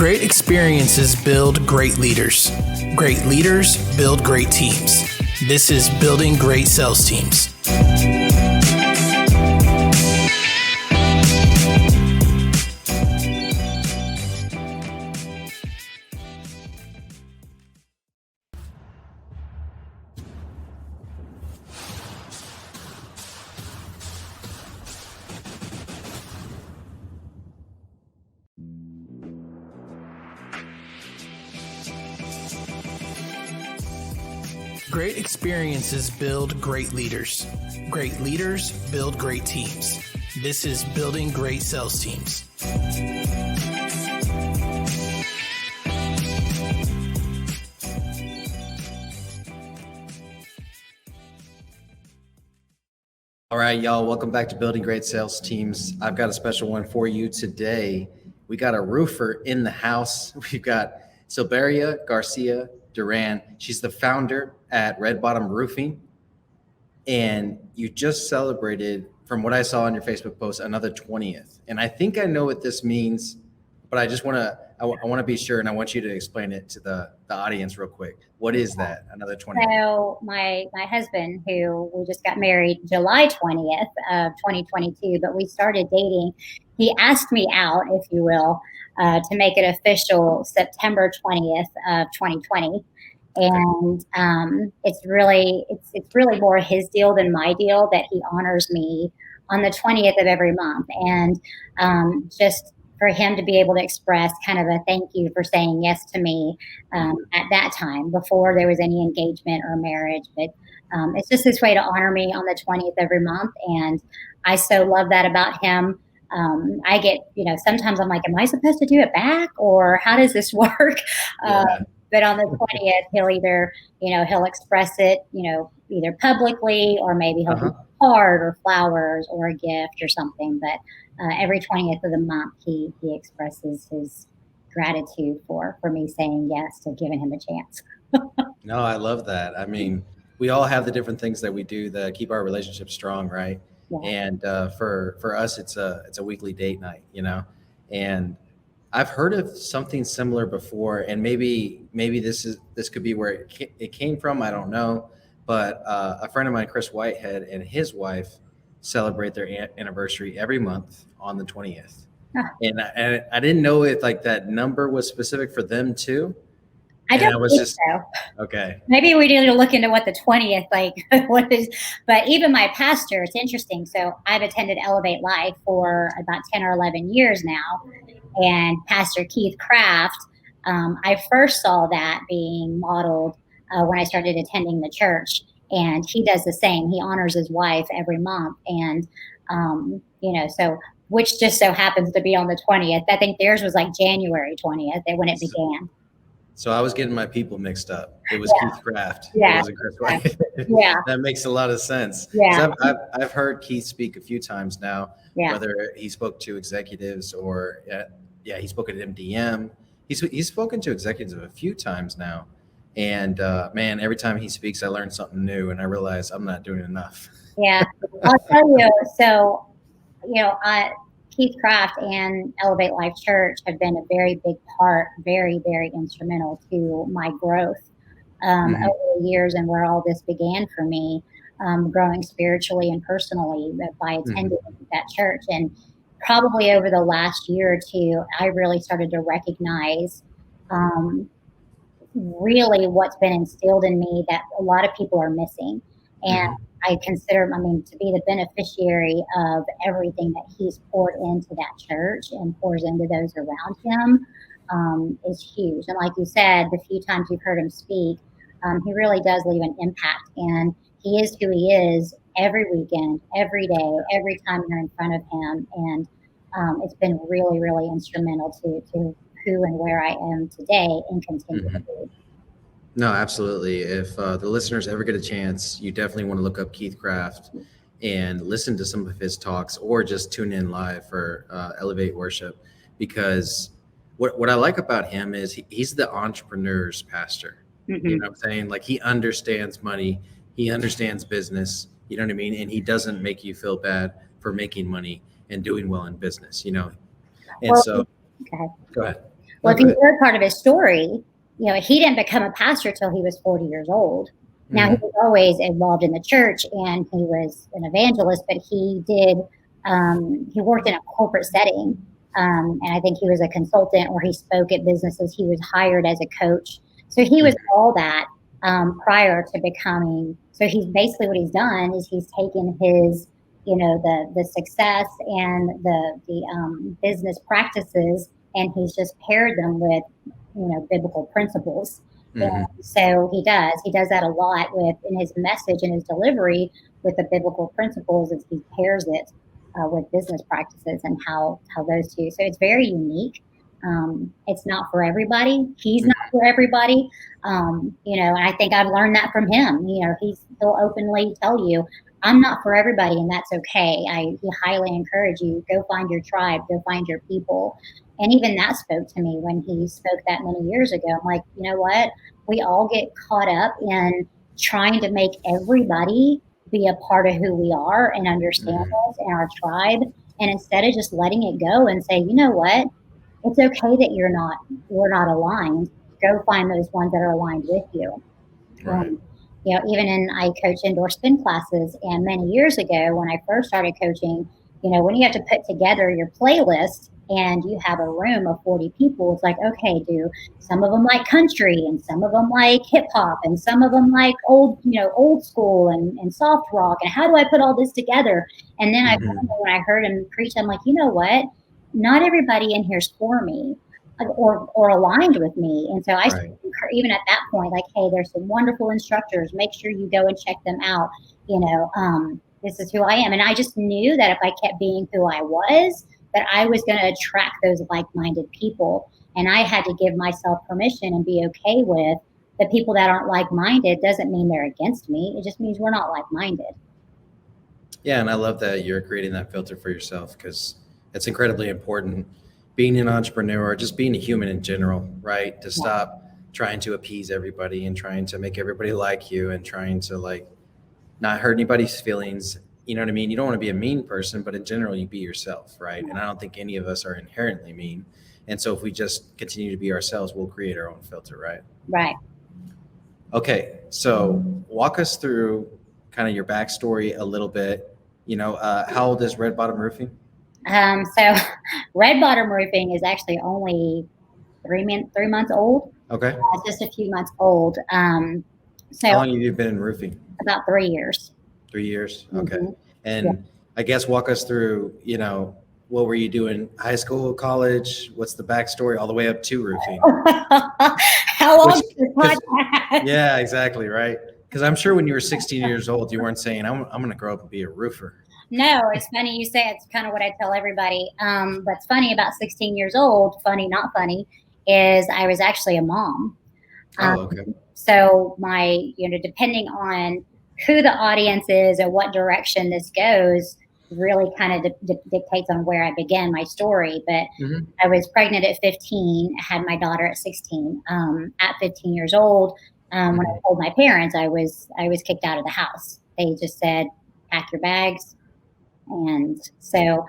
Great experiences build great leaders. Great leaders build great teams. This is Building Great Sales Teams. Great experiences build great leaders. Great leaders build great teams. This is Building Great Sales Teams. All right, y'all, welcome back to Building Great Sales Teams. I've got a special one for you today. We got a roofer in the house. We've got Silberia Garcia, Duran. She's the founder at Red Bottom Roofing. And you just celebrated, from what I saw on your Facebook post, another 20th. And I think I know what this means, but I just want to be sure, and I want you to explain it to the audience real quick. What is that, another 20th? So my husband, who we just got married July 20th of 2022, but we started dating, he asked me out, if you will, to make it official September 20th of 2020. And it's really more his deal than my deal that he honors me on the 20th of every month. And just for him to be able to express kind of a thank you for saying yes to me at that time, before there was any engagement or marriage. But it's just this way to honor me on the 20th every month. And I so love that about him. I get, sometimes I'm like, am I supposed to do it back, or how does this work? But on the 20th, he'll either, he'll express it, either publicly, or maybe he'll do a card or flowers or a gift or something. But every 20th of the month, he expresses his gratitude for me saying yes to giving him a chance. No, I love that. I mean, we all have the different things that we do that keep our relationship strong, right? Yeah. And for us, it's a weekly date night, and I've heard of something similar before, and maybe this could be where it came from. I don't know, but a friend of mine, Chris Whitehead, and his wife celebrate their anniversary every month on the 20th. Huh. And I didn't know if like that number was specific for them too. I don't think so. Okay. Maybe we need to look into what the 20th, what is, but even my pastor, it's interesting. So I've attended Elevate Life for about 10 or 11 years now. And Pastor Keith Craft, I first saw that being modeled when I started attending the church. And he does the same. He honors his wife every month. And, so which just so happens to be on the 20th. I think theirs was like January 20th when it began. So I was getting my people mixed up. It was Keith Craft. Yeah. It wasn't Chris White. Yeah. That makes a lot of sense. Yeah. I've heard Keith speak a few times now, whether he spoke to executives or, he spoke at MDM. He's spoken to executives a few times now. And man, every time he speaks, I learn something new, and I realize I'm not doing enough. Yeah. I'll tell you. So, Keith Craft and Elevate Life Church have been a very big part, very, very instrumental to my growth over the years, and where all this began for me, growing spiritually and personally by attending that church. And probably over the last year or two, I really started to recognize really what's been instilled in me that a lot of people are missing. And I consider, to be the beneficiary of everything that he's poured into that church and pours into those around him is huge. And like you said, the few times you've heard him speak, he really does leave an impact. And he is who he is every weekend, every day, every time you're in front of him. And it's been really, really instrumental to who and where I am today and continue to be. No, absolutely. If the listeners ever get a chance, you definitely want to look up Keith Craft and listen to some of his talks, or just tune in live for Elevate Worship, because what I like about him is he's the entrepreneur's pastor. You know what I'm saying? Like, he understands money, he understands business, you know what I mean? And he doesn't make you feel bad for making money and doing well in business, And go ahead. Well, if you heard part of his story, he didn't become a pastor till he was 40 years old. Now, he was always involved in the church and he was an evangelist, but he worked in a corporate setting. And I think he was a consultant or he spoke at businesses. He was hired as a coach. So he was all that prior to becoming. So he's basically what he's done is he's taken his, the success and the business practices, and he's just paired them with, biblical principles. And so he does that a lot in his message and his delivery with the biblical principles as he pairs it with business practices and how those two. So it's very unique. It's not for everybody. He's not for everybody. And I think I've learned that from him. He'll openly tell you, I'm not for everybody, and that's okay. He highly encourage you, go find your tribe, go find your people. And even that spoke to me when he spoke that many years ago. I'm like, you know what? We all get caught up in trying to make everybody be a part of who we are and understand us and our tribe. And instead of just letting it go and say, you know what? It's okay that we're not aligned. Go find those ones that are aligned with you. Right. I coach indoor spin classes, and many years ago when I first started coaching, when you have to put together your playlist and you have a room of 40 people, it's like, okay, do some of them like country and some of them like hip hop and some of them like old school and soft rock, and how do I put all this together? And then when I heard him preach, I'm like, you know what? Not everybody in here's for me or aligned with me. And so I even at that point, like, hey, there's some wonderful instructors. Make sure you go and check them out. This is who I am. And I just knew that if I kept being who I was, that I was going to attract those like-minded people. And I had to give myself permission and be okay with the people that aren't like-minded. Doesn't mean they're against me. It just means we're not like-minded. Yeah. And I love that you're creating that filter for yourself, because it's incredibly important being an entrepreneur, just being a human in general, right? To stop trying to appease everybody and trying to make everybody like you and trying to not hurt anybody's feelings. You know what I mean? You don't want to be a mean person, but in general, you be yourself, right? And I don't think any of us are inherently mean. And so if we just continue to be ourselves, we'll create our own filter, right? Right. Okay. So walk us through kind of your backstory a little bit. How old is Red Bottom Roofing? So Red Bottom Roofing is actually only 3 months old. Okay. Just a few months old. So how long have you been in roofing? About 3 years. 3 years. Okay. And I guess walk us through, what were you doing? High school, college? What's the backstory all the way up to roofing? How long is this podcast? Yeah, exactly. Right. Because I'm sure when you were 16 years old, you weren't saying, I'm going to grow up and be a roofer. No, it's funny you say. It's kind of what I tell everybody. What's funny about 16 years old, funny, not funny, is I was actually a mom. Okay. So depending on who the audience is or what direction this goes, really kind of dictates on where I began my story. But I was pregnant at 15, had my daughter at 16. At 15 years old, when I told my parents, I was kicked out of the house. They just said, pack your bags. And so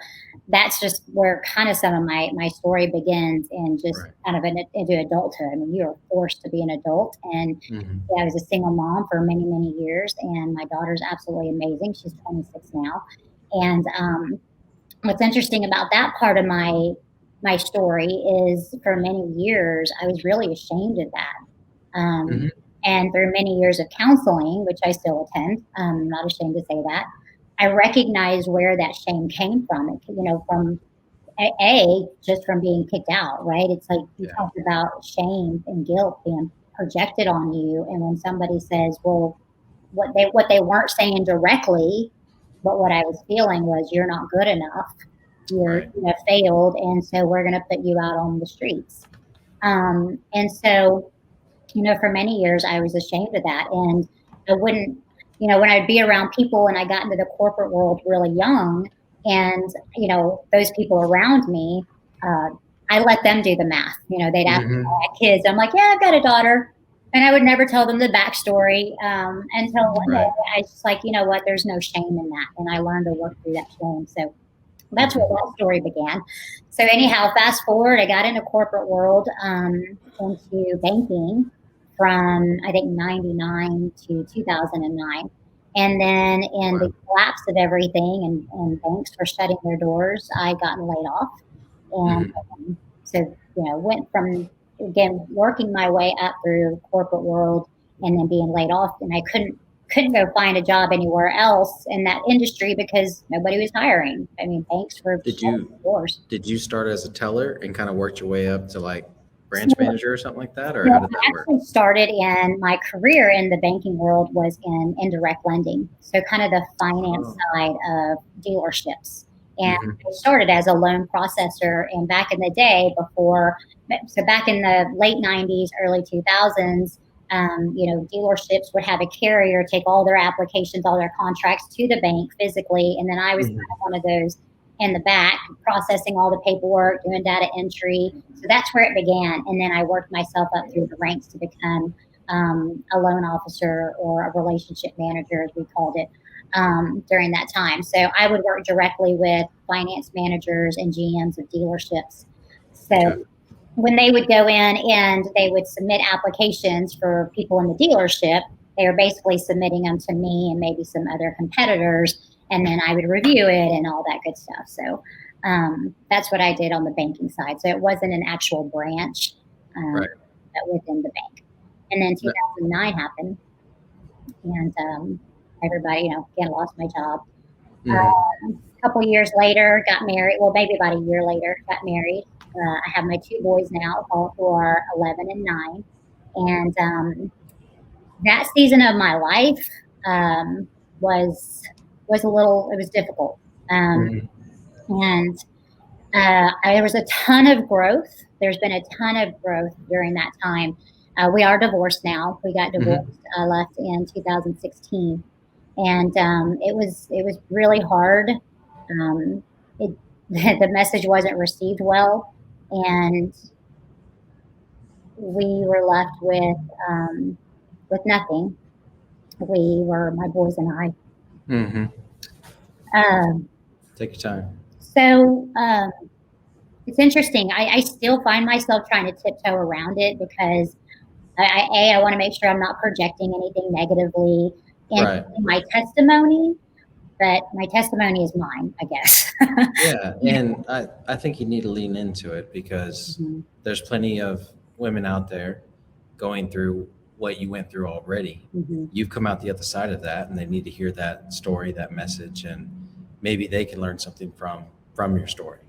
that's just where kind of some of my story begins, and just kind of into adulthood. I mean, you are forced to be an adult. And I was a single mom for many, many years, and my daughter's absolutely amazing. She's 26 now. And what's interesting about that part of my story is for many years, I was really ashamed of that. And through many years of counseling, which I still attend, I'm not ashamed to say that, I recognized where that shame came from. From just from being kicked out, right? It's like you talked about shame and guilt being projected on you. And when somebody says, well, what they weren't saying directly, but what I was feeling was, you're not good enough. You're failed. And so we're going to put you out on the streets. And so, for many years, I was ashamed of that. And I wouldn't, when I'd be around people, and I got into the corporate world really young, and, those people around me, I let them do the math. They'd ask me, I had kids. I'm like, yeah, I've got a daughter. And I would never tell them the backstory until one day I was just like, you know what, there's no shame in that. And I learned to work through that shame. So that's where that story began. So anyhow, fast forward, I got into corporate world, into banking from, I think, 99 to 2009. And then in the collapse of everything and banks were shutting their doors, I got laid off. And so, went from, again, working my way up through corporate world and then being laid off. And I couldn't go find a job anywhere else in that industry because nobody was hiring. I mean, banks were shutting doors. Did you start as a teller and kind of worked your way up to like branch manager or something like that? Or how did that work? I actually started in my career in the banking world was in indirect lending. So kind of the finance side of dealerships. And I started as a loan processor. And back in the day back in the late 90s, early 2000s, dealerships would have a carrier take all their applications, all their contracts to the bank physically. And then I was kind of one of those in the back, processing all the paperwork, doing data entry. So that's where it began. And then I worked myself up through the ranks to become a loan officer or a relationship manager, as we called it, during that time. So I would work directly with finance managers and GMs of dealerships. So when they would go in and they would submit applications for people in the dealership, they were basically submitting them to me and maybe some other competitors, and then I would review it and all that good stuff. So that's what I did on the banking side. So it wasn't an actual branch within the bank. And then 2009 happened, and everybody, again, lost my job. A couple years later, got married. Well, maybe about a year later, got married. I have my two boys now, who are 11 and 9. And that season of my life was it was difficult. And there was a ton of growth. There's been a ton of growth during that time. We are divorced now. We got divorced, left in 2016. And it was really hard. The message wasn't received well. And we were left with nothing. My boys and I. Take your time. So it's interesting. I still find myself trying to tiptoe around it because I want to make sure I'm not projecting anything negatively in my testimony. But my testimony is mine, I guess. Yeah, and I think you need to lean into it because there's plenty of women out there going through what you went through already. You've come out the other side of that, and they need to hear that story, that message, and maybe they can learn something from your story,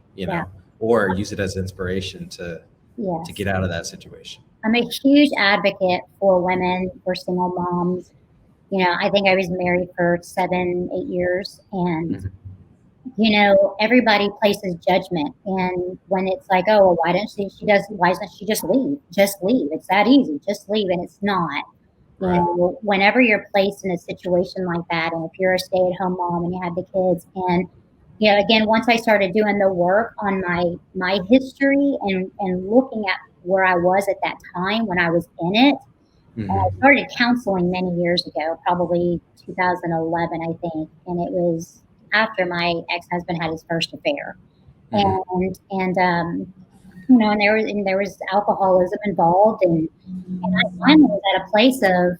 or use it as inspiration to get out of that situation. I'm a huge advocate for women, for single moms. I think I was married for 7-8 years, and everybody places judgment. And when it's like, oh, well, why doesn't she just leave? Just leave. It's that easy. Just leave. And it's not. Whenever you're placed in a situation like that, and if you're a stay-at-home mom and you have the kids, and again, once I started doing the work on my history and looking at where I was at that time when I was in it. I started counseling many years ago, probably 2011, I think, and it was after my ex-husband had his first affair, and there was alcoholism involved, and I finally was at a place of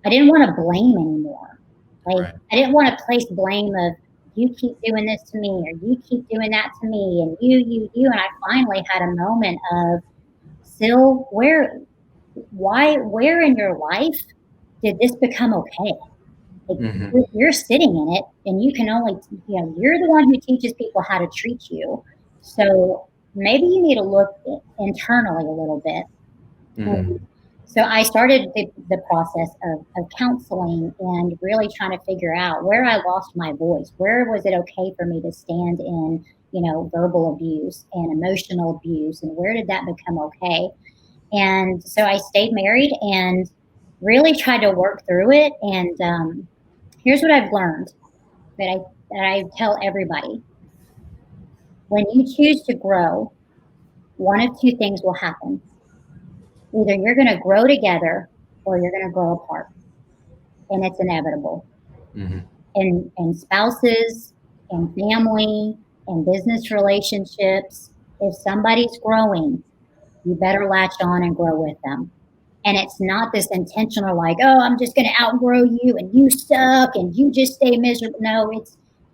I didn't want to blame anymore. I didn't want to place blame of you keep doing this to me or you keep doing that to me, and you, and I finally had a moment of, Sil, where in your life did this become okay? You're sitting in it, and you can only, you're the one who teaches people how to treat you. So maybe you need to look internally a little bit. So I started the process of counseling and really trying to figure out where I lost my voice. Where was it okay for me to stand in, verbal abuse and emotional abuse, and where did that become okay? And so I stayed married and really tried to work through it. And here's what I've learned that I tell everybody. When you choose to grow, one of two things will happen. Either you're going to grow together or you're going to grow apart. And it's inevitable. And spouses and family in business relationships, if somebody's growing, you better latch on and grow with them. And it's not this intentional, like, oh, I'm just going to outgrow you and you suck and you just stay miserable. No,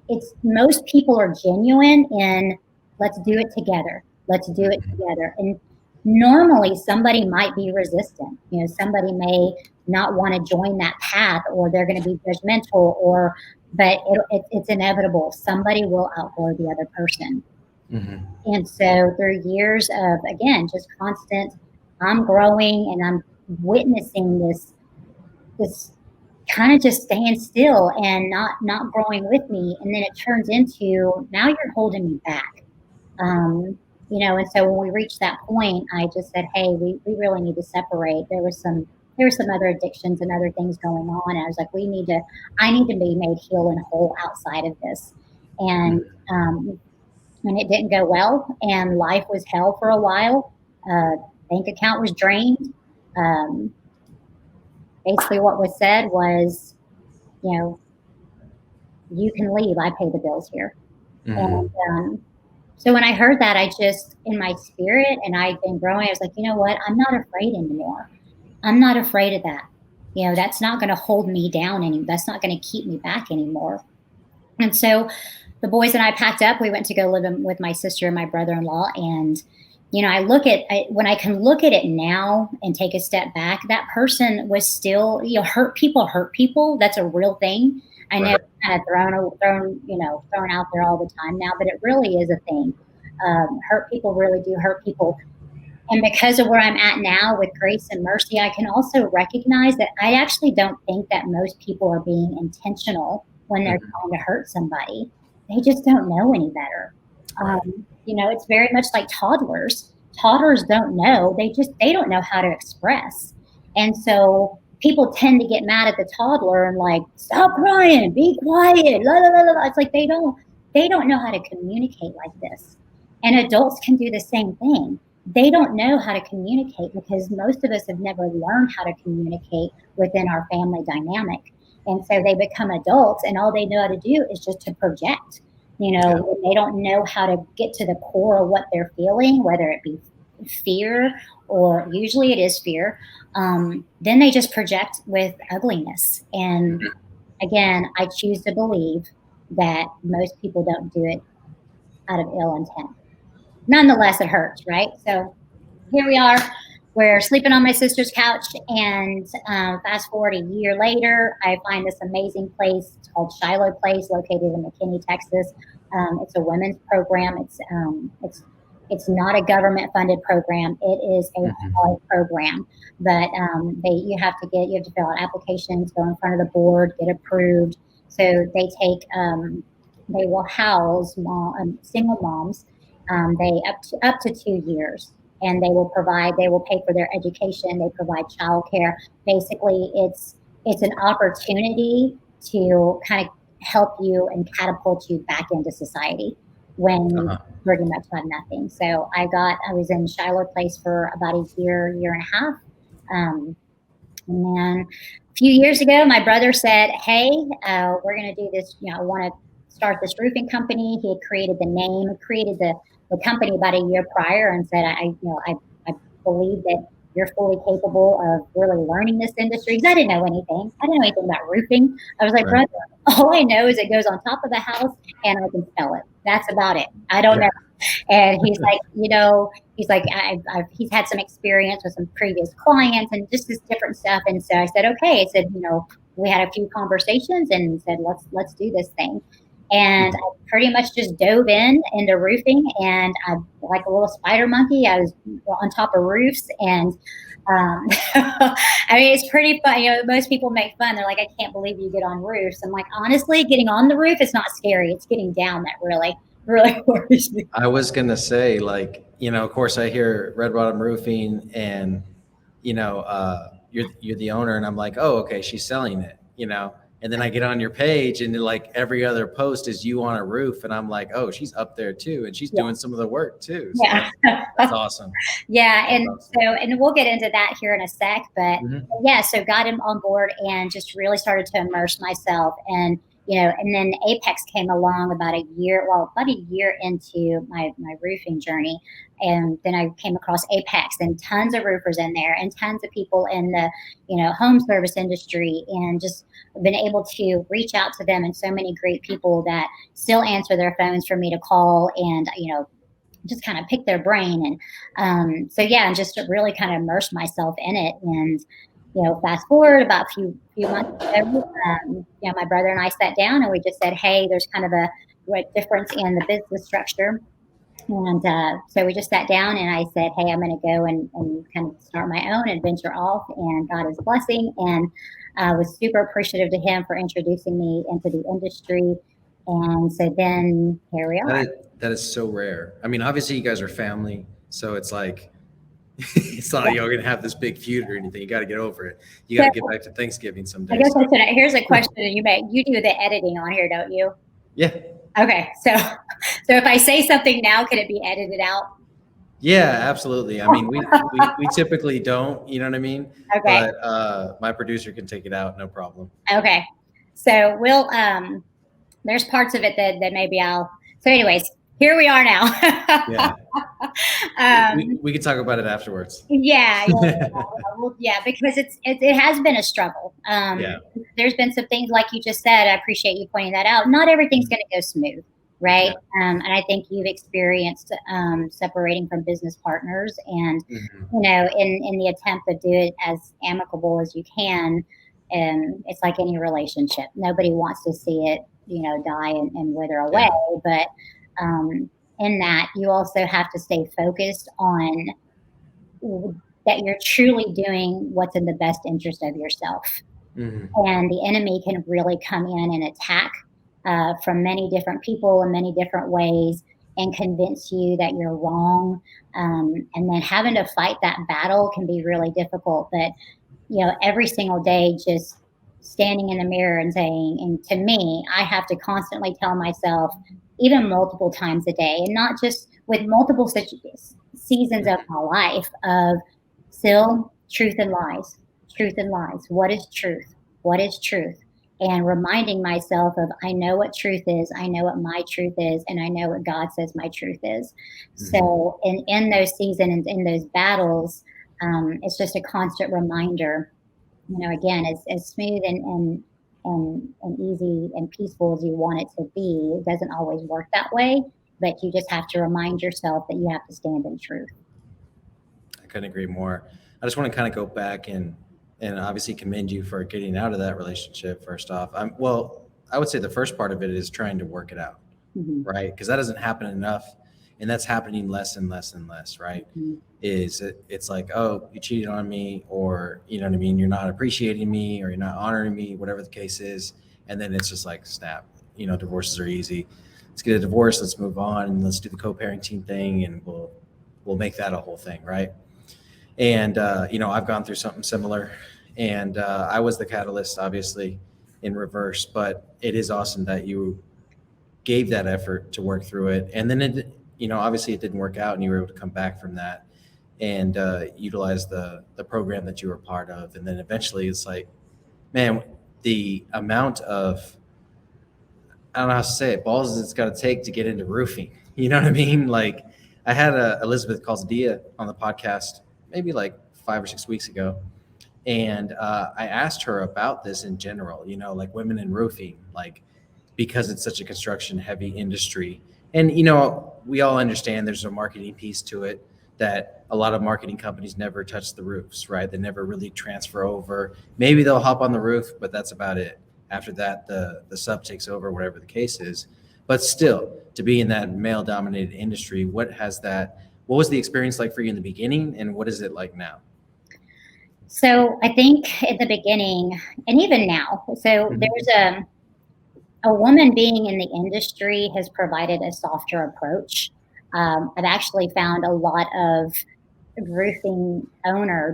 it's most people are genuine in let's do it together. Let's do it together. And normally somebody might be resistant. Somebody may not want to join that path, or they're going to be judgmental, but it's inevitable. Somebody will outgrow the other person. Mm-hmm. And so through years of, again, just constant, I'm growing and I'm witnessing this kind of just staying still and not growing with me. And then it turns into, now you're holding me back. And so when we reached that point, I just said, hey, we really need to separate. There were some other addictions and other things going on. And I was like, I need to be made heal and whole outside of this. And it didn't go well, and life was hell for a while. Bank account was drained. Basically what was said was, you can leave. I pay the bills here. Mm-hmm. And so when I heard that, I just, in my spirit, and I've been growing, I was like, you know what? I'm not afraid anymore. I'm not afraid of that. That's not going to hold me down that's not going to keep me back anymore. And so the boys and I packed up. We went to go live with my sister and my brother-in-law. And, when I can look at it now and take a step back, that person was still, hurt people. That's a real thing. I know it's kind of thrown out there all the time now, but it really is a thing. Hurt people really do hurt people. And because of where I'm at now with grace and mercy, I can also recognize that I actually don't think that most people are being intentional when they're trying to hurt somebody. They just don't know any better. It's very much like toddlers. Toddlers don't know. They don't know how to express. And so people tend to get mad at the toddler and like, stop crying, be quiet, la la la la. It's like they don't know how to communicate like this. And adults can do the same thing. They don't know how to communicate because most of us have never learned how to communicate within our family dynamic. And so they become adults and all they know how to do is just to project. They don't know how to get to the core of what they're feeling, whether it be fear, or usually it is fear. Then they just project with ugliness. And again, I choose to believe that most people don't do it out of ill intent. Nonetheless, it hurts, right? So here we are. We're sleeping on my sister's couch, and fast forward a year later, I find this amazing place. It's called Shiloh Place, located in McKinney, Texas. It's a women's program. It's not a government-funded program. It is a hard program, but you have to fill out applications, go in front of the board, get approved. So they will house single moms. They up to 2 years. And they will pay for their education. They provide childcare. Basically, it's an opportunity to kind of help you and catapult you back into society when you pretty much have nothing. So I was in Shiloh Place for about a year and a half. And then a few years ago, my brother said, hey, we're going to do this. I want to start this roofing company. He had created the name, created the company about a year prior, and said, I believe that you're fully capable of really learning this industry. Because I didn't know anything. I didn't know anything about roofing. I was like, brother, all I know is it goes on top of the house and I can smell it. That's about it. I don't know. And he's like, he's had some experience with some previous clients and just this different stuff. And so I said, okay. I said, we had a few conversations and said, let's do this thing. And I pretty much just dove into roofing, and I, like a little spider monkey, I was on top of roofs. And it's pretty fun. Most people make fun. They're like, I can't believe you get on roofs. I'm like, honestly, getting on the roof is not scary. It's getting down that really worries me. I was going to say, of course I hear Red Bottom Roofing and, you're the owner, and I'm like, oh, okay, she's selling it, And then I get on your page and like every other post is you on a roof. And I'm like, oh, she's up there too. And she's doing some of the work too. So that's awesome. Yeah. And awesome. And we'll get into that here in a sec, but so got him on board and just really started to immerse myself. And, and then Apex came along about a year into my roofing journey. And then I came across Apex, and tons of roofers in there, and tons of people in the, home service industry, and just been able to reach out to them, and so many great people that still answer their phones for me to call, and, just kind of pick their brain. And and just to really kind of immerse myself in it. And, fast forward about a few months ago, my brother and I sat down, and we just said, hey, there's kind of a difference in the business structure. And so we just sat down, and I said, hey, I'm going to go and kind of start my own adventure off, and God is blessing. And I was super appreciative to him for introducing me into the industry. And so then here we are. That is so rare. I mean, obviously you guys are family, so it's like, it's not like you're going to have this big feud or anything. You got to get over it. You got to get back to Thanksgiving someday. I guess here's a question that you do the editing on here, don't you? Yeah. Okay. So if I say something now, can it be edited out? Yeah, absolutely. I mean, we typically don't, you know what I mean? Okay. But my producer can take it out, no problem. Okay. So we'll, there's parts of it that maybe so anyways, here we are now. Yeah. We can talk about it afterwards. Yeah. Because it has been a struggle. There's been some things, like you just said. I appreciate you pointing that out. Not everything's going to go smooth, right? Yeah. And I think you've experienced separating from business partners, and in the attempt to do it as amicable as you can. And it's like any relationship. Nobody wants to see it, die and wither away. But in that, you also have to stay focused on that you're truly doing what's in the best interest of yourself. Mm-hmm. And the enemy can really come in and attack from many different people in many different ways, and convince you that you're wrong. And then having to fight that battle can be really difficult. But every single day, just standing in the mirror and saying, and to me, I have to constantly tell myself, even multiple times a day, and not just with multiple seasons of my life, of still truth and lies. What is truth? What is truth? And reminding myself of, I know what truth is, I know what my truth is, and I know what God says my truth is. Mm-hmm. So in those seasons, in those battles, it's just a constant reminder, again, as smooth and easy and peaceful as you want it to be, it doesn't always work that way. But you just have to remind yourself that you have to stand in truth. I couldn't agree more. I just want to kind of go back and obviously commend you for getting out of that relationship. First off, I would say the first part of it is trying to work it out, mm-hmm. right? Because that doesn't happen enough, and that's happening less and less and less, right? Mm-hmm. It's like, oh, you cheated on me, or you know what I mean, you're not appreciating me, or you're not honoring me, whatever the case is, and then it's just like, snap, divorces are easy. Let's get a divorce, let's move on, and let's do the co-parenting thing, and we'll make that a whole thing, right? And I've gone through something similar, and I was the catalyst, obviously, in reverse. But it is awesome that you gave that effort to work through it, and then obviously it didn't work out, and you were able to come back from that and utilize the program that you were part of. And then eventually, it's like, man, the amount of, I don't know how to say it, balls it's got to take to get into roofing. You know what I mean? Like, I had Elizabeth Calzadia on the podcast maybe like 5 or 6 weeks ago. And I asked her about this in general, like women in roofing, like, because it's such a construction heavy industry. And, we all understand there's a marketing piece to it, that a lot of marketing companies never touch the roofs, right? They never really transfer over. Maybe they'll hop on the roof, but that's about it. After that, the sub takes over, whatever the case is. But still, to be in that male dominated industry, what was the experience like for you in the beginning, and what is it like now? So I think at the beginning, and even now, so mm-hmm. there's a woman being in the industry has provided a softer approach. I've actually found a lot of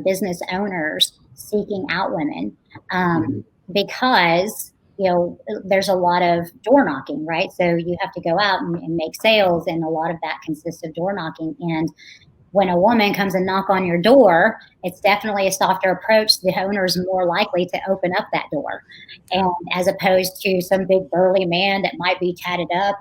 business owners seeking out women mm-hmm. because there's a lot of door knocking, right? So you have to go out and make sales, and a lot of that consists of door knocking. And when a woman comes and knock on your door, it's definitely a softer approach. The owner is more likely to open up that door, and as opposed to some big burly man that might be tatted up.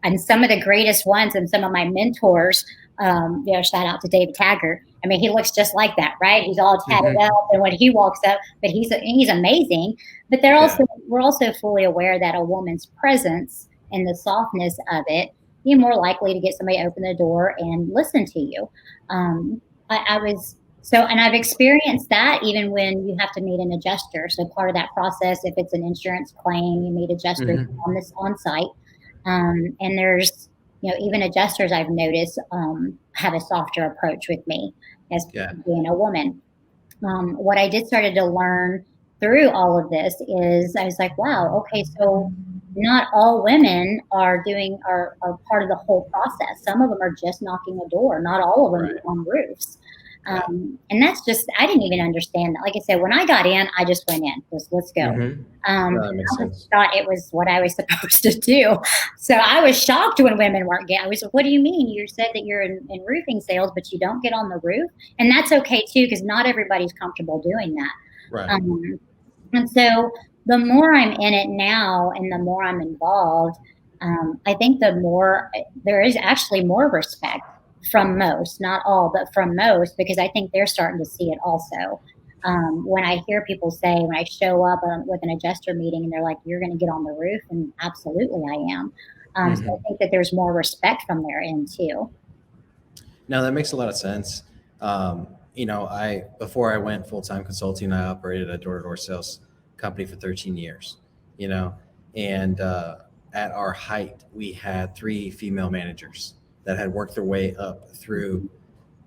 And some of the greatest ones and some of my mentors, shout out to David Taggart. I mean, he looks just like that, right? He's all tatted up, and when he walks up, but he's amazing. But we're also fully aware that a woman's presence and the softness of it, you're more likely to get somebody to open the door and listen to you. And I've experienced that even when you have to meet an adjuster. So part of that process, if it's an insurance claim, you meet adjusters on site. And there's, even adjusters I've noticed have a softer approach with me as being a woman. What I started to learn through all of this is I was like, wow, okay, so not all women are part of the whole process. Some of them are just knocking a door. Not all of them are on roofs. And that's just, I didn't even understand that. Like I said, when I got in, I just went in, let's go. I thought it was what I was supposed to do. So I was shocked when women weren't getting, I was like, what do you mean? You said that you're in roofing sales, but you don't get on the roof. And that's okay too, because not everybody's comfortable doing that. Right. And so the more I'm in it now and the more I'm involved, I think the more there is actually more respect from most, not all, but from most, because I think they're starting to see it also. When I hear people say, when I show up with an adjuster meeting and they're like, you're going to get on the roof, and absolutely I am. So I think that there's more respect from their end too. No, that makes a lot of sense. Before I went full-time consulting, I operated a door-to-door sales company for 13 years, and at our height, we had 3 female managers that had worked their way up through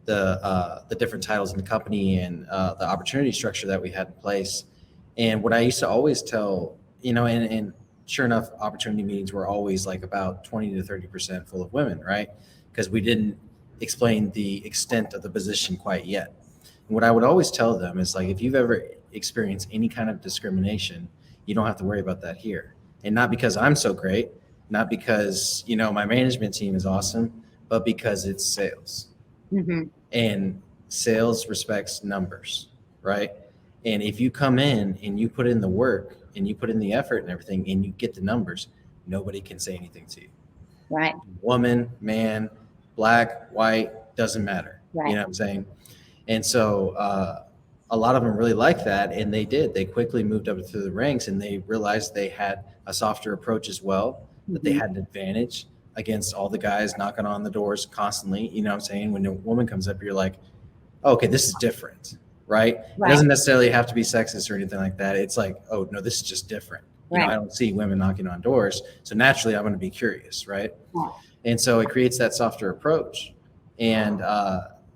the different titles in the company and the opportunity structure that we had in place. And what I used to always tell, and sure enough, opportunity meetings were always like about 20 to 30% full of women, right? Because we didn't explain the extent of the position quite yet. And what I would always tell them is like, if you've ever experienced any kind of discrimination, you don't have to worry about that here. And not because I'm so great, not because, my management team is awesome, but because it's sales. And sales respects numbers, right? And if you come in and you put in the work and you put in the effort and everything and you get the numbers, nobody can say anything to you. Right. Woman, man, black, white, doesn't matter. Right. You know what I'm saying? And so a lot of them really liked that, and they did. They quickly moved up through the ranks, and they realized they had a softer approach as well, that they had an advantage against all the guys knocking on the doors constantly. You know what I'm saying? When a woman comes up, you're like, oh, okay, this is different, right? It doesn't necessarily have to be sexist or anything like that. It's like, oh, no, this is just different. I don't see women knocking on doors. So naturally, I'm going to be curious, right? And so it creates that softer approach. And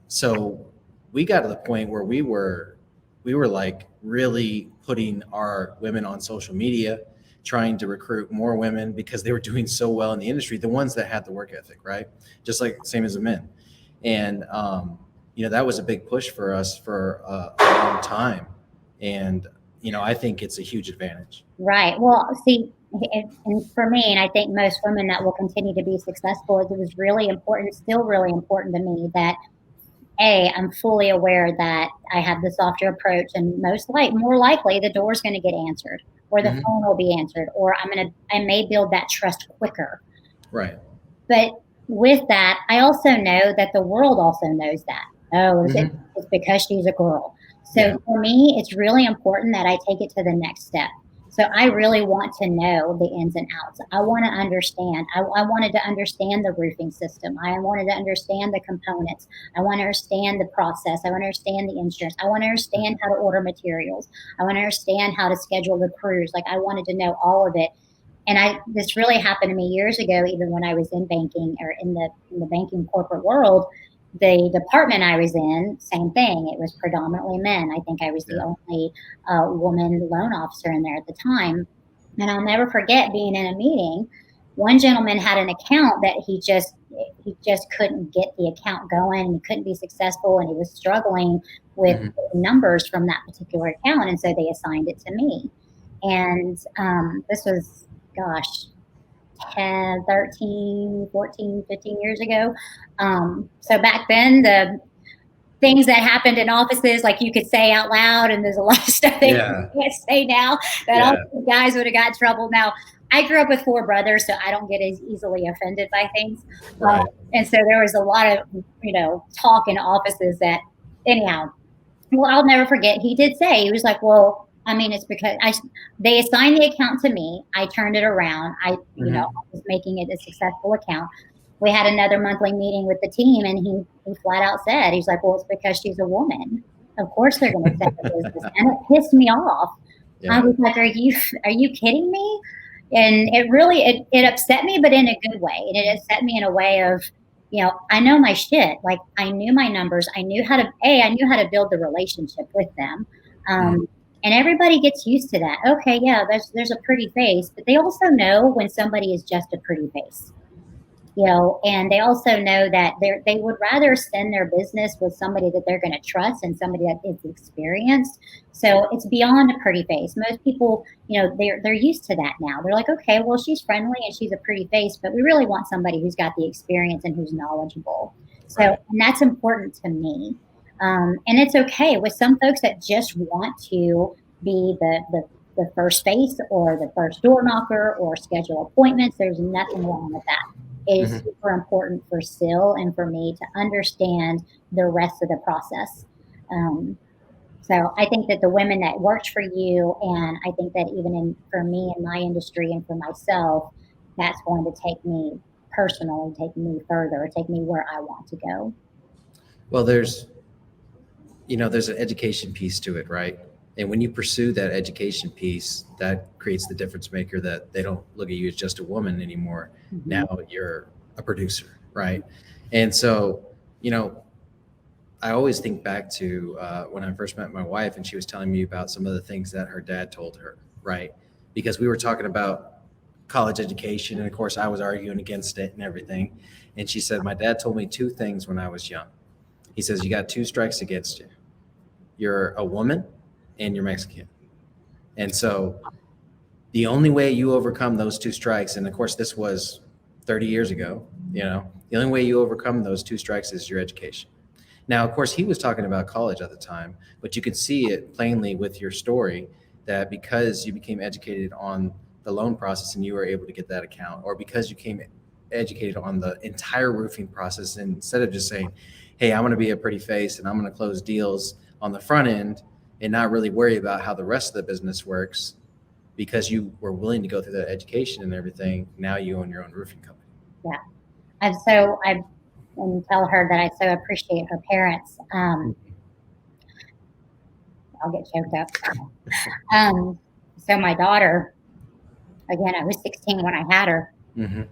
so we got to the point where we were like really putting our women on social media, trying to recruit more women because they were doing so well in the industry, the ones that had the work ethic, right? Just like same as the men. And, that was a big push for us for a long time. And, I think it's a huge advantage. Right. Well, see, and for me, and I think most women that will continue to be successful, it was really important, still really important to me that I'm fully aware that I have the softer approach, and more likely the door's going to get answered, or the phone will be answered, or I may build that trust quicker. Right. But with that, I also know that the world also knows that. Oh, it's because she's a girl. So for me, it's really important that I take it to the next step. So I really want to know the ins and outs. I want to understand. I wanted to understand the roofing system. I wanted to understand the components. I want to understand the process. I want to understand the insurance. I want to understand how to order materials. I want to understand how to schedule the crews. Like, I wanted to know all of it. And this really happened to me years ago, even when I was in banking or in the banking corporate world. The department I was in, same thing. It was predominantly men. I think I was the only woman loan officer in there at the time. And I'll never forget being in a meeting. One gentleman had an account that he just couldn't get the account going, and he couldn't be successful, and he was struggling with numbers from that particular account. And so they assigned it to me. And this was, 10, 13, 14, 15 years ago. So back then, the things that happened in offices, like you could say out loud, and there's a lot of stuff that you can't say now that all the guys would have got in trouble. Now, I grew up with 4 brothers, so I don't get as easily offended by things. Right. And so there was a lot of, talk in offices that, anyhow, well, I'll never forget. He did say, he was like, well, I mean, it's because they assigned the account to me. I turned it around. I was making it a successful account. We had another monthly meeting with the team, and he flat out said, he's like, well, it's because she's a woman. Of course they're going to set the business. And it pissed me off. Yeah. I was like, are you kidding me? And it really, it upset me, but in a good way. And it upset me in a way of, I know my shit. Like, I knew my numbers. I knew how to build the relationship with them. And everybody gets used to that. Okay, yeah, there's a pretty face, but they also know when somebody is just a pretty face. And they also know that they would rather send their business with somebody that they're going to trust and somebody that is experienced. So it's beyond a pretty face. Most people, they're used to that now. They're like, okay, well, she's friendly and she's a pretty face, but we really want somebody who's got the experience and who's knowledgeable. So, and that's important to me. And it's okay with some folks that just want to be the first face or the first door knocker or schedule appointments. There's nothing wrong with that. It is super important for Sil and for me to understand the rest of the process. So I think that the women that worked for you, and I think that even for me in my industry and for myself, that's going to take me personally, take me further, take me where I want to go. Well, there's an education piece to it, right? And when you pursue that education piece, that creates the difference maker, that they don't look at you as just a woman anymore. Now you're a producer, right? And so, I always think back to when I first met my wife, and she was telling me about some of the things that her dad told her, right? Because we were talking about college education, and of course I was arguing against it and everything. And she said, my dad told me 2 things when I was young. He says, you got 2 strikes against you. You're a woman and you're Mexican. And so the only way you overcome those 2 strikes, and of course this was 30 years ago, the only way you overcome those 2 strikes is your education. Now, of course, he was talking about college at the time, but you could see it plainly with your story that because you became educated on the loan process and you were able to get that account, or because you became educated on the entire roofing process, and instead of just saying, hey, I'm going to be a pretty face and I'm going to close deals on the front end and not really worry about how the rest of the business works, because you were willing to go through that education and everything, now you own your own roofing company. Yeah. And so I tell her that I so appreciate her parents. I'll get choked up. So my daughter, again, I was 16 when I had her, and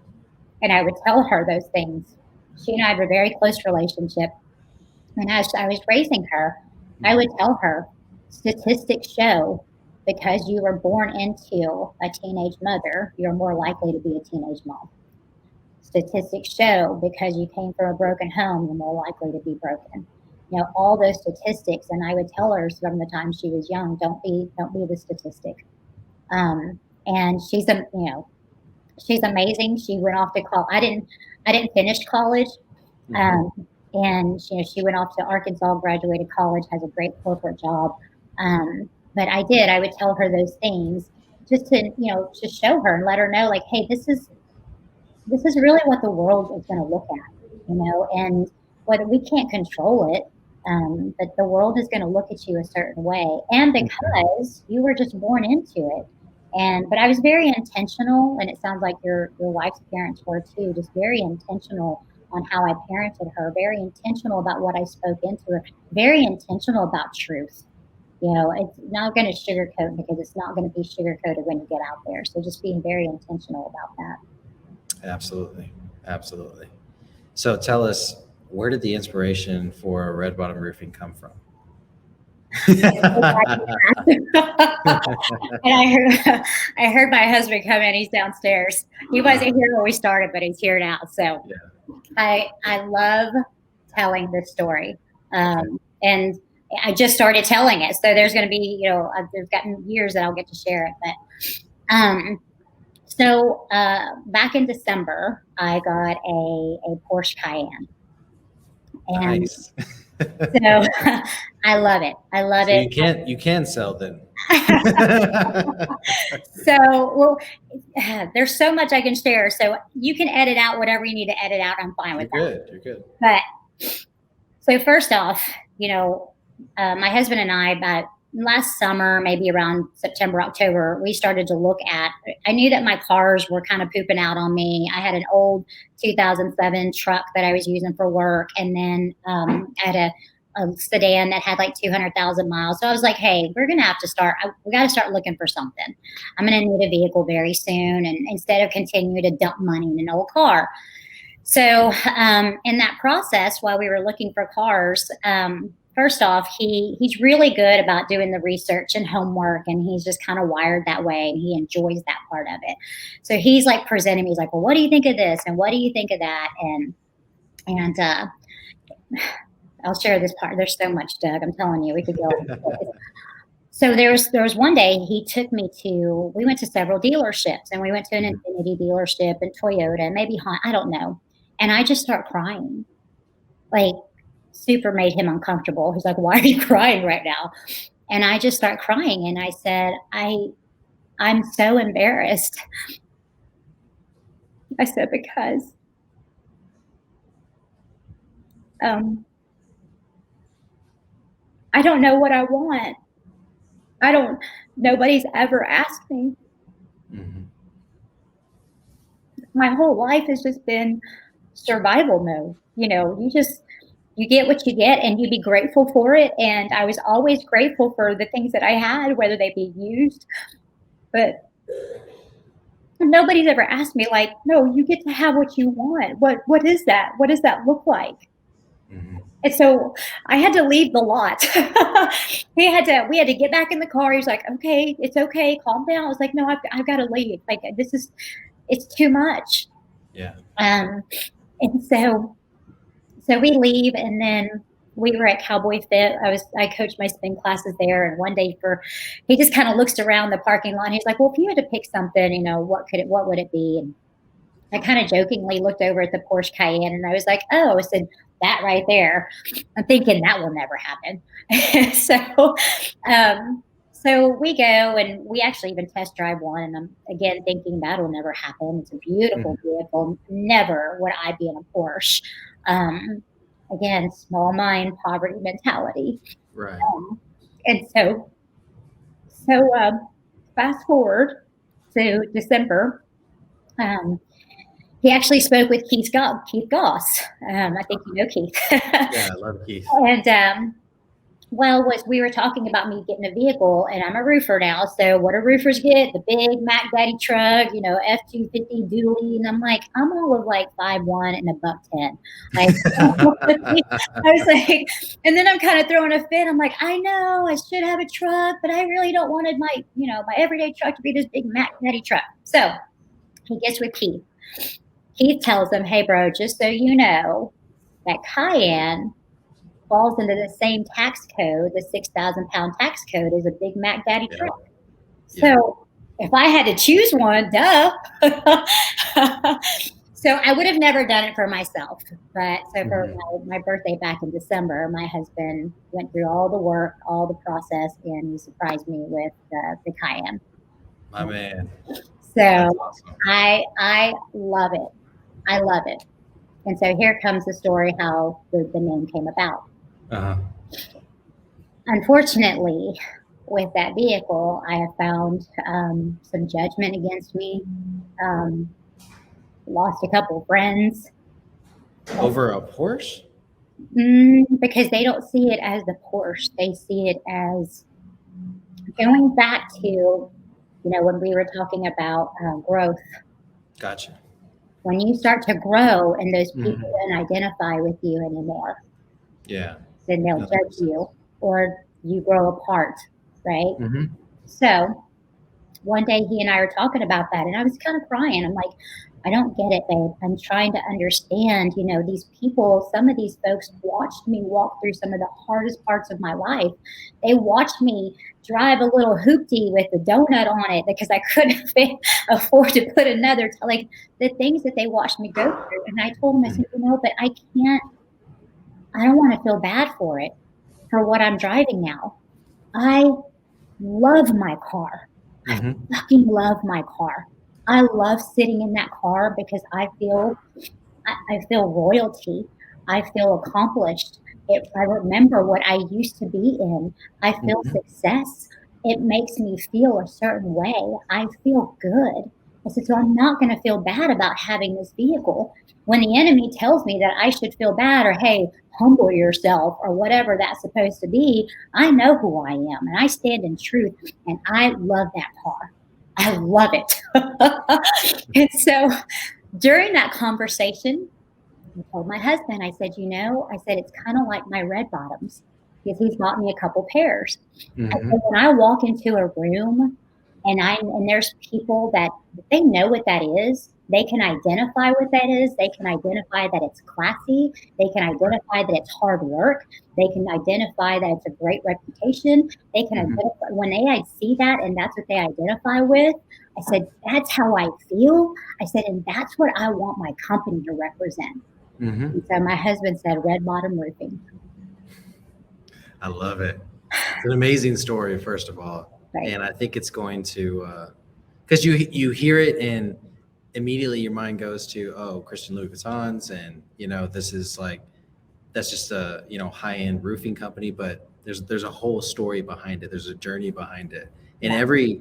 I would tell her those things. She and I have a very close relationship. And as I was raising her, I would tell her, statistics show because you were born into a teenage mother, you're more likely to be a teenage mom. Statistics show because you came from a broken home, you're more likely to be broken. All those statistics. And I would tell her from the time she was young, don't be the statistic. And she's amazing. She went off to college. I didn't finish college. And she went off to Arkansas, graduated college, has a great corporate job. But I would tell her those things just to, to show her and let her know, like, hey, this is really what the world is going to look at, and whether we can't control it, but the world is going to look at you a certain way. And because you were just born into it. But I was very intentional, and it sounds like your wife's parents were too, just very intentional on how I parented her, very intentional about what I spoke into her, very intentional about truth. It's not going to sugarcoat, because it's not going to be sugarcoated when you get out there. So just being very intentional about that. Absolutely. Absolutely. So tell us, where did the inspiration for Red Bottom Roofing come from? And I heard my husband come in. He's downstairs. He wasn't here when we started, but he's here now. So I love telling this story. And I just started telling it. So there's going to be, there's gotten years that I'll get to share it. But So back in December, I got a Porsche Cayenne. And Nice. so I love it. I love So it. you can sell then. So, well, there's so much I can share. So you can edit out whatever you need to edit out. I'm fine with that. You're good. But so first off, my husband and I, about last summer, maybe around September, October, we started to look at, I knew that my cars were kind of pooping out on me. I had an old 2007 truck that I was using for work. And then I had a sedan that had like 200,000 miles. So I was like, hey, we got to start looking for something. I'm going to need a vehicle very soon. And instead of continuing to dump money in an old car. So in that process, while we were looking for cars, first off, he's really good about doing the research and homework, and he's just kind of wired that way, and he enjoys that part of it. So he's like presenting me, he's like, well, what do you think of this? And what do you think of that? And I'll share this part. There's so much, Doug. I'm telling you, we could go. So there was one day he took me we went to several dealerships, and we went to an Infiniti dealership and Toyota and maybe Honda, I don't know. And I just start crying, like super made him uncomfortable. He's like, why are you crying right now? And I just start crying. And I said, I'm so embarrassed. I said, because I don't know what I want. Nobody's ever asked me. Mm-hmm. My whole life has just been survival mode. You get what you get and you be grateful for it. And I was always grateful for the things that I had, whether they be used. But nobody's ever asked me, like, no, you get to have what you want. What is that? What does that look like? Mm-hmm. And so I had to leave the lot. We had to get back in the car. He was like, okay, it's okay. Calm down. I was like, no, I've got to leave. Like, it's too much. Yeah. And so we leave, and then we were at Cowboy Fit. I coached my spin classes there. And one day he just kind of looks around the parking lot. And he's like, well, if you had to pick something, what would it be? And I kind of jokingly looked over at the Porsche Cayenne, and I was like, oh, I said, that right there. I'm thinking that will never happen. So we go, and we actually even test drive one. And I'm again thinking that'll never happen. It's a beautiful vehicle. Never would I be in a Porsche. Again, small mind, poverty mentality. Right. And so fast forward to December. He actually spoke with Keith Goss. I think you know Keith. Yeah, I love Keith. And we were talking about me getting a vehicle, and I'm a roofer now. So what do roofers get? The big Mac Daddy truck, F-250 dually. And I'm like, I'm all of like 5'1" and $110. Like, I was like, and then I'm kind of throwing a fit. I'm like, I know I should have a truck, but I really don't wanted my everyday truck to be this big Mac Daddy truck. So he gets with Keith. Keith tells him, hey, bro, just so you know, that Cayenne falls into the same tax code, the 6,000 pound tax code, as a big Mac Daddy truck. Yeah. So if I had to choose one, duh. So I would have never done it for myself. But so for my birthday back in December, my husband went through all the work, all the process, and he surprised me with the Cayenne. My man. So awesome. I love it. I love it. And so here comes the story how the name came about. Uh-huh. Unfortunately, with that vehicle, I have found some judgment against me. Lost a couple of friends. Over a Porsche? Because they don't see it as the Porsche. They see it as going back to, when we were talking about growth. Gotcha. When you start to grow and those people don't identify with you anymore, then they'll judge you, or you grow apart, right? So one day he and I were talking about that, and I was kind of crying. I'm like, I don't get it, babe. I'm trying to understand, these people, some of these folks watched me walk through some of the hardest parts of my life. They watched me drive a little hoopty with a donut on it because I couldn't afford to put another, like the things that they watched me go through. And I told them, I said, but I don't want to feel bad for it, for what I'm driving now. I love my car. I fucking love my car. I love sitting in that car because I feel royalty. I feel accomplished. I remember what I used to be in. I feel success. It makes me feel a certain way. I feel good. I said, so I'm not going to feel bad about having this vehicle. When the enemy tells me that I should feel bad, or hey, humble yourself, or whatever that's supposed to be, I know who I am and I stand in truth, and I love that car. I love it. And so during that conversation, I told my husband, I said, it's kind of like my red bottoms, because he's bought me a couple pairs. I said, when I walk into a room and there's people that they know what that is, they can identify what that is. They can identify that it's classy. They can identify that it's hard work. They can identify that it's a great reputation. They can identify, when I see that and that's what they identify with, I said, that's how I feel. I said, and that's what I want my company to represent. And so my husband said, red bottom roofing. I love it. It's an amazing story, first of all. Right. And I think it's going to, because you hear it and immediately your mind goes to, oh, Christian Louis Vuittons, and this is like, that's just a high-end roofing company, but there's a whole story behind it. There's a journey behind it, and every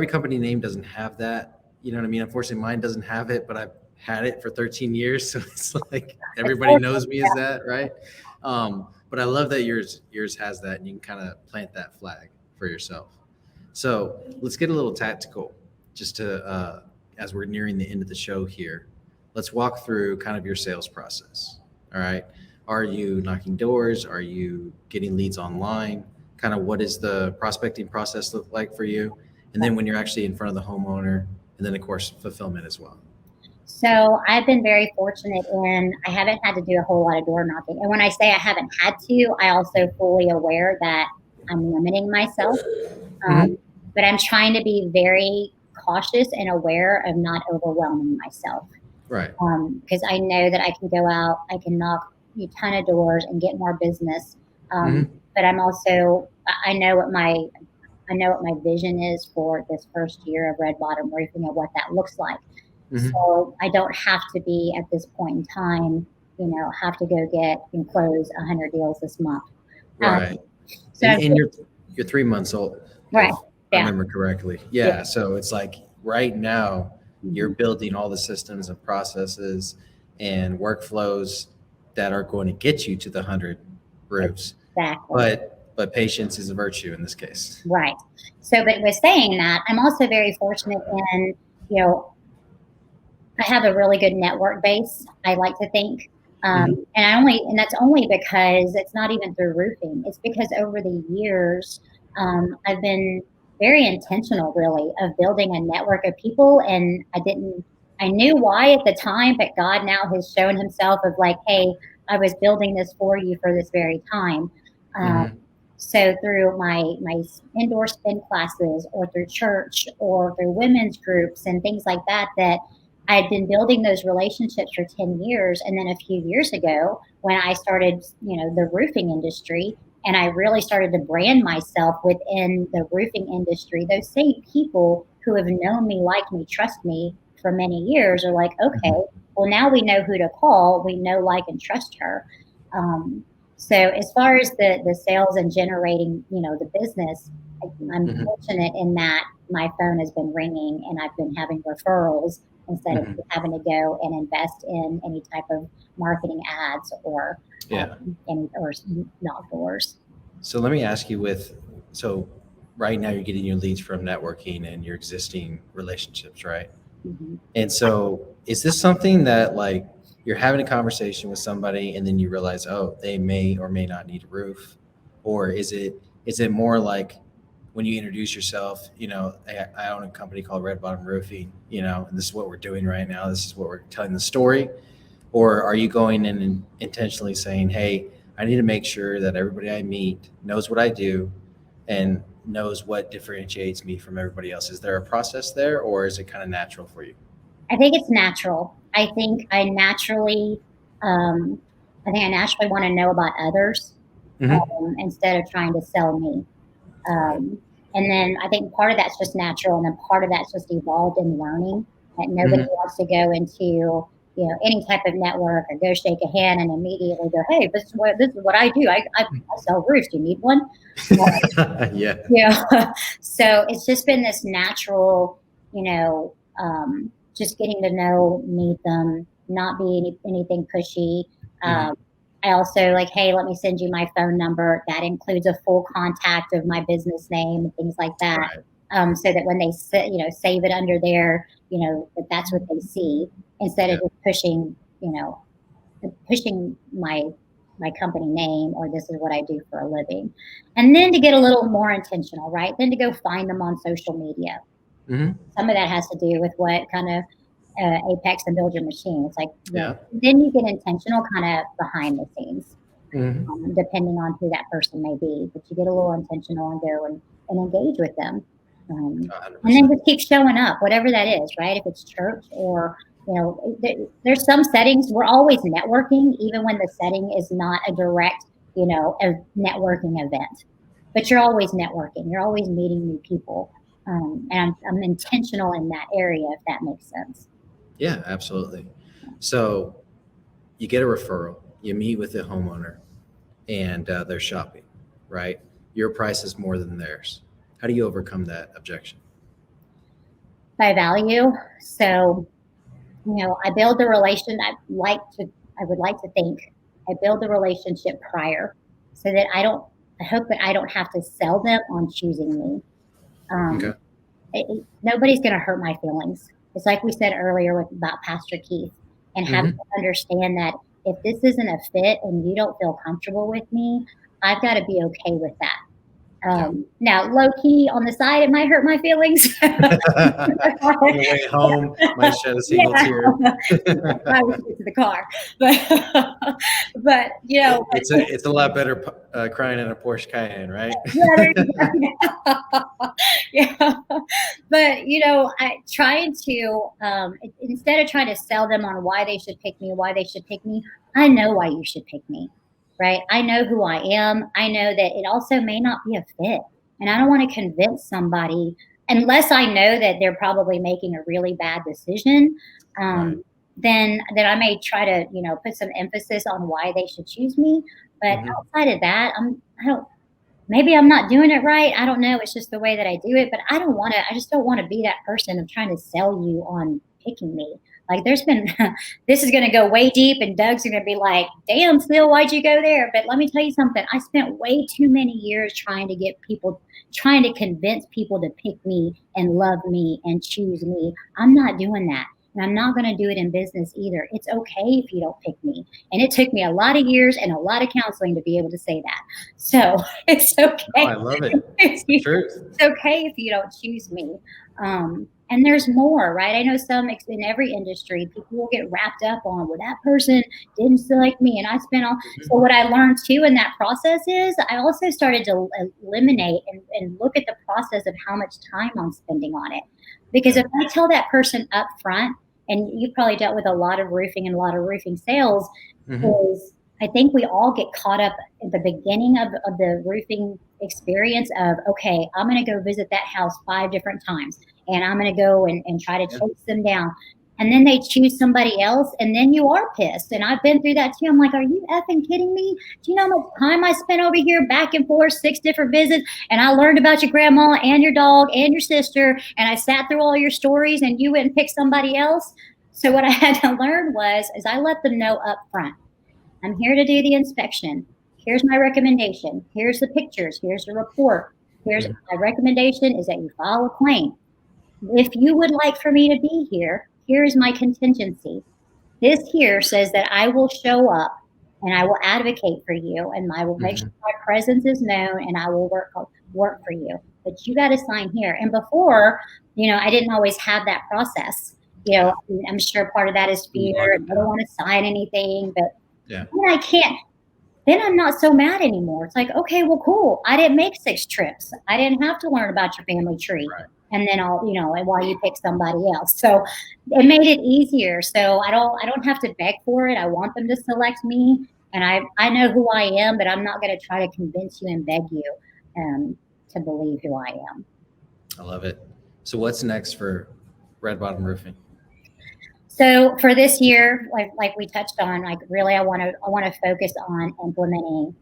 company name doesn't have that. You know what I mean? Unfortunately, mine doesn't have it, but I've had it for 13 years, so it's like everybody knows me as that, right? But I love that yours has that, and you can kind of plant that flag for yourself. So let's get a little tactical, just to as we're nearing the end of the show here. Let's walk through kind of your sales process. All right. Are you knocking doors? Are you getting leads online? Kind of what does the prospecting process look like for you? And then when you're actually in front of the homeowner, and then of course fulfillment as well. So I've been very fortunate in I haven't had to do a whole lot of door knocking. And when I say I haven't had to, I also fully aware that I'm limiting myself. But I'm trying to be very cautious and aware of not overwhelming myself. Right. Because I know that I can go out, I can knock a ton of doors and get more business. But I'm also, I know what my vision is for this first year of Red Bottom Roofing and what that looks like. So I don't have to be at this point in time, have to go get and close 100 deals this month. Right. And you're 3 months old. Right. I remember correctly. Yeah. So it's like right now you're building all the systems and processes and workflows that are going to get you to the 100 roofs. Exactly. But patience is a virtue in this case. Right. So, but with saying that, I'm also very fortunate in, I have a really good network base, I like to think. And that's only because it's not even through roofing. It's because over the years, I've been very intentional, really, of building a network of people. And I knew why at the time, but God now has shown himself of like, hey, I was building this for you for this very time. So through my indoor spin classes, or through church, or through women's groups and things like that, I had been building those relationships for 10 years. And then a few years ago, when I started, the roofing industry, and I really started to brand myself within the roofing industry, those same people who have known me, liked me, trust me for many years are like, okay, well, now we know who to call. We know, like, and trust her. So as far as the sales and generating, the business, I'm fortunate in that my phone has been ringing and I've been having referrals instead of having to go and invest in any type of marketing ads or knock doors. So let me ask you so right now you're getting your leads from networking and your existing relationships, right? And so is this something that like you're having a conversation with somebody and then you realize, oh, they may or may not need a roof? Or is it more like when you introduce yourself, I own a company called Red Bottom Roofing, and this is what we're doing right now. This is what we're telling the story. Or are you going in and intentionally saying, hey, I need to make sure that everybody I meet knows what I do and knows what differentiates me from everybody else? Is there a process there, or is it kind of natural for you? I think it's natural. I think I naturally, want to know about others instead of trying to sell me. And then I think part of that's just natural, and then part of that's just evolved in learning. That nobody wants to go into any type of network or go shake a hand and immediately go, hey, this is what I do. I sell roofs. Do you need one? Yeah. So it's just been this natural, just getting to know, meet them, not be anything pushy. I also like, hey, let me send you my phone number. That includes a full contact of my business name and things like that. Right. So that when they save it under there, that's what they see, instead of just pushing my company name, or this is what I do for a living. And then to get a little more intentional, right? Then to go find them on social media. Some of that has to do with what kind of Apex and Build Your Machine. It's like, then you get intentional kind of behind the scenes, depending on who that person may be. But you get a little intentional and go and engage with them. And then just keep showing up, whatever that is, right? If it's church or, there's some settings, we're always networking, even when the setting is not a direct, a networking event. But you're always networking. You're always meeting new people. And I'm intentional in that area, if that makes sense. Yeah, absolutely. So you get a referral, you meet with the homeowner, and they're shopping, right? Your price is more than theirs. How do you overcome that objection? By value. So, I build the relation. I would like to think I build the relationship prior, so that I hope that I don't have to sell them on choosing me. Nobody's going to hurt my feelings. It's like we said earlier about Pastor Keith, and having to understand that if this isn't a fit and you don't feel comfortable with me, I've got to be okay with that. Now, low key on the side, it might hurt my feelings. On the way home, might shed a single tear. I would get to the car, but it's a lot better crying in a Porsche Cayenne, right? But I trying to instead of trying to sell them on why they should pick me, I know why you should pick me. Right? I know who I am. I know that it also may not be a fit. And I don't want to convince somebody, unless I know that they're probably making a really bad decision, then I may try to, put some emphasis on why they should choose me. But outside of that, maybe I'm not doing it right. I don't know. It's just the way that I do it. But I just don't want to be that person of trying to sell you on picking me. Like this is going to go way deep, and Doug's going to be like, damn, Phil, why'd you go there? But let me tell you something. I spent way too many years trying to convince people to pick me and love me and choose me. I'm not doing that. And I'm not going to do it in business either. It's okay if you don't pick me. And it took me a lot of years and a lot of counseling to be able to say that. So it's okay. Oh, I love it. It's the truth. It's okay if you don't choose me. And there's more, right? I know in every industry, people will get wrapped up on, well, that person didn't select me, and I spent all. So what I learned too in that process is I also started to eliminate and look at the process of how much time I'm spending on it. Because if I tell that person up front, and you've probably dealt with a lot of roofing and a lot of roofing sales, is I think we all get caught up at the beginning of the roofing experience of, okay, I'm going to go visit that house 5 different times, and I'm going to go and try to chase them down. And then they choose somebody else, and then you are pissed. And I've been through that too. I'm like, are you effing kidding me? Do you know how much time I spent over here back and forth, 6 different visits, and I learned about your grandma and your dog and your sister, and I sat through all your stories, and you went and picked somebody else? So what I had to learn is I let them know up front, I'm here to do the inspection. Here's my recommendation. Here's the pictures. Here's the report. Here's my recommendation is that you file a claim. If you would like for me to be here, here's my contingency. This here says that I will show up and I will advocate for you, and I will make sure my presence is known, and I will work for you. but you got to sign here. And before, I didn't always have that process. I'm sure part of that is fear. I don't want to sign anything, but when I can't, then I'm not so mad anymore. It's like, okay, well, cool. I didn't make 6 trips. I didn't have to learn about your family tree. Right. And then and while you pick somebody else. So it made it easier. So I don't have to beg for it. I want them to select me. And I know who I am, but I'm not going to try to convince you and beg you to believe who I am. I love it. So what's next for Red Bottom Roofing? So for this year, like we touched on, really, I want to focus on implementing,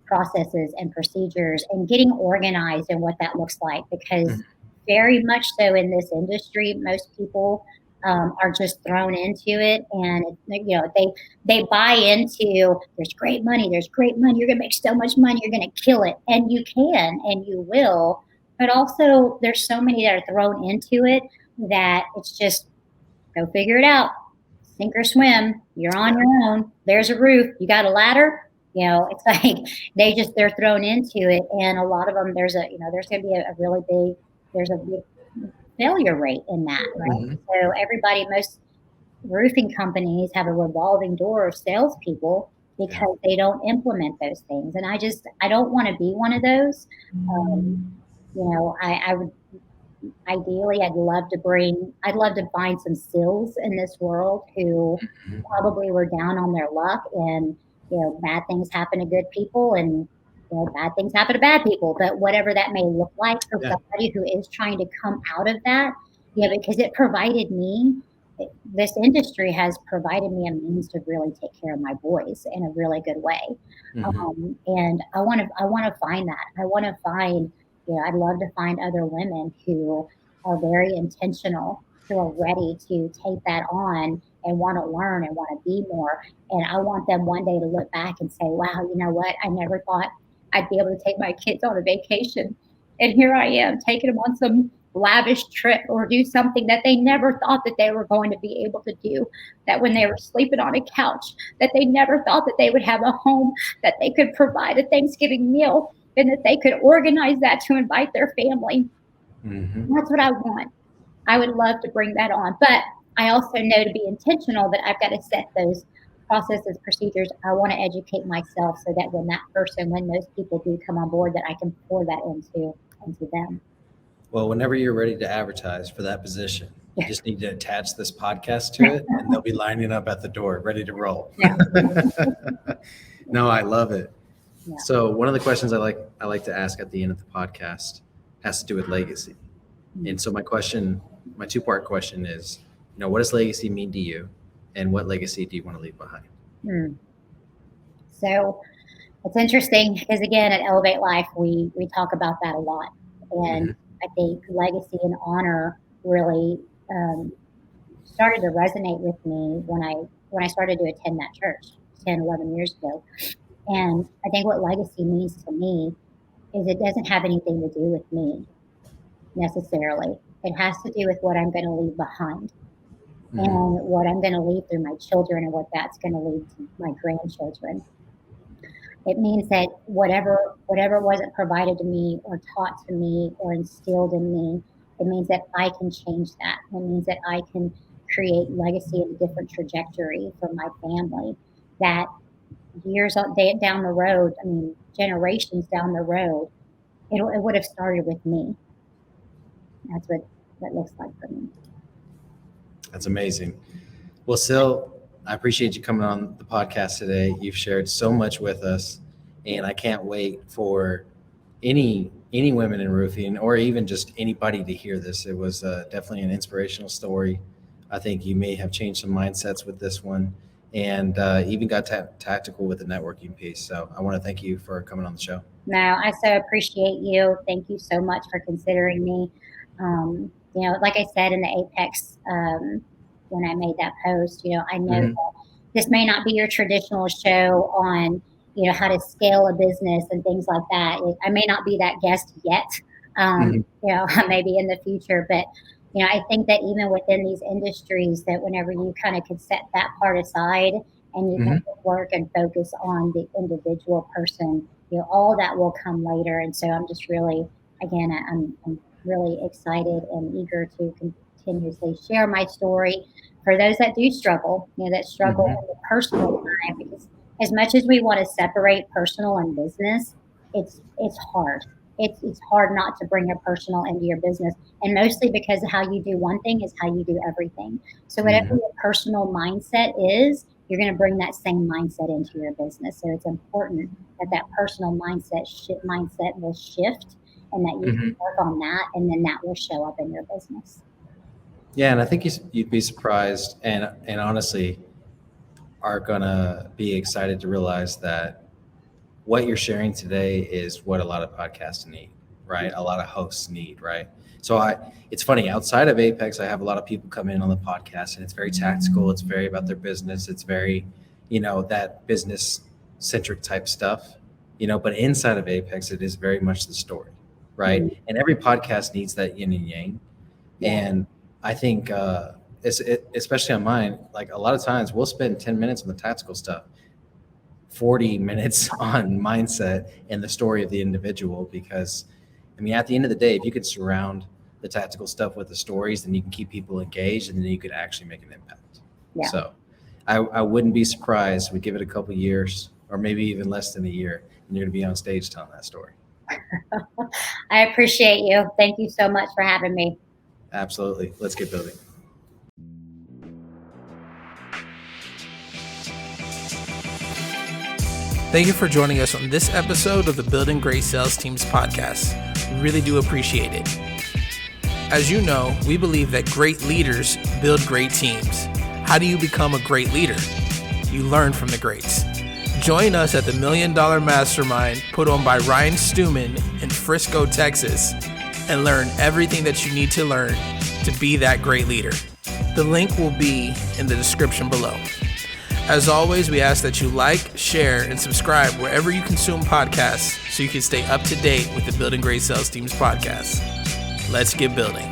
processes and procedures and getting organized in what that looks like, because very much so in this industry, most people are just thrown into it, and they buy into there's great money, you're gonna make so much money, you're gonna kill it, and you can and you will, but also there's so many that are thrown into it that it's just go figure it out, sink or swim, you're on your own, there's a roof, you got a ladder. It's like they're thrown into it, and a lot of them there's going to be a big failure rate in that, right? So most roofing companies have a revolving door of salespeople because they don't implement those things, and I don't want to be one of those. I would ideally I'd love to find some SILs in this world who probably were down on their luck, and bad things happen to good people, and bad things happen to bad people, but whatever that may look like for somebody who is trying to come out of that, because this industry has provided me a means to really take care of my boys in a really good way. And I want to find that. I want to find, I'd love to find other women who are very intentional, who are ready to take that on and want to learn and want to be more. And I want them one day to look back and say, wow, you know what? I never thought I'd be able to take my kids on a vacation. And here I am taking them on some lavish trip or do something that they never thought that they were going to be able to do, that when they were sleeping on a couch, that they never thought that they would have a home, that they could provide a Thanksgiving meal, and that they could organize that to invite their family. That's what I want. I would love to bring that on. But I also know to be intentional that I've got to set those processes, procedures. I want to educate myself so that when those people do come on board, that I can pour that into them. Well, whenever you're ready to advertise for that position, you just need to attach this podcast to it, and they'll be lining up at the door, ready to roll. No, I love it. Yeah. So one of the questions I like to ask at the end of the podcast has to do with legacy. And so my 2-part question is, what does legacy mean to you, and what legacy do you want to leave behind? So it's interesting because, again, at Elevate Life, we talk about that a lot. And I think legacy and honor really started to resonate with me when I started to attend that church 10, 11 years ago. And I think what legacy means to me is it doesn't have anything to do with me necessarily. It has to do with what I'm going to leave behind and what I'm going to leave through my children, and what that's going to lead to my grandchildren. It means that whatever wasn't provided to me or taught to me or instilled in me, it means that I can change that. It means that I can create legacy in a different trajectory for my family, that years down the road, generations down the road, it would have started with me. That's what that looks like for me. That's amazing. Well, Sil, I appreciate you coming on the podcast today. You've shared so much with us, and I can't wait for any women in roofing, or even just anybody, to hear this. It was definitely an inspirational story. I think you may have changed some mindsets with this one, and even got tactical with the networking piece. So I want to thank you for coming on the show. No, I so appreciate you. Thank you so much for considering me. Like I said in the Apex, when I made that post, I know that this may not be your traditional show on, how to scale a business and things like that. I may not be that guest yet, maybe in the future, but I think that even within these industries, that whenever you kind of can set that part aside and you can work and focus on the individual person, all that will come later. And so I'm just really again, I'm really excited and eager to continuously share my story for those that do struggle, that struggle Mm-hmm. in the personal time, because as much as we want to separate personal and business, it's hard. It's hard not to bring your personal into your business, and mostly because how you do one thing is how you do everything. So whatever Mm-hmm. your personal mindset is, you're going to bring that same mindset into your business. So it's important that personal mindset will shift, and that you can Mm-hmm. work on that, and then that will show up in your business. Yeah, and I think you'd be surprised, and honestly, are gonna be excited to realize that what you're sharing today is what a lot of podcasts need, right? A lot of hosts need, right? So it's funny, outside of Apex, I have a lot of people come in on the podcast, and it's very tactical. It's very about their business. It's very, that business centric type stuff, but inside of Apex, it is very much the story, right? Mhm. And every podcast needs that yin and yang. Yeah. And I think, especially on mine, like a lot of times we'll spend 10 minutes on the tactical stuff, 40 minutes on mindset and the story of the individual. Because, I mean, at the end of the day, if you could surround the tactical stuff with the stories, then you can keep people engaged, and then you could actually make an impact. Yeah. So I wouldn't be surprised. We give it a couple years, or maybe even less than a year, and you're going to be on stage telling that story. I appreciate you. Thank you so much for having me. Absolutely. Let's get building. Thank you for joining us on this episode of the Building Great Sales Teams podcast. We really do appreciate it. As you know, we believe that great leaders build great teams. How do you become a great leader? You learn from the greats. Join us at the $1 Million Mastermind put on by Ryan Stuman in Frisco, Texas, and learn everything that you need to learn to be that great leader. The link will be in the description below. As always, we ask that you like, share, and subscribe wherever you consume podcasts so you can stay up to date with the Building Great Sales Teams podcast. Let's get building.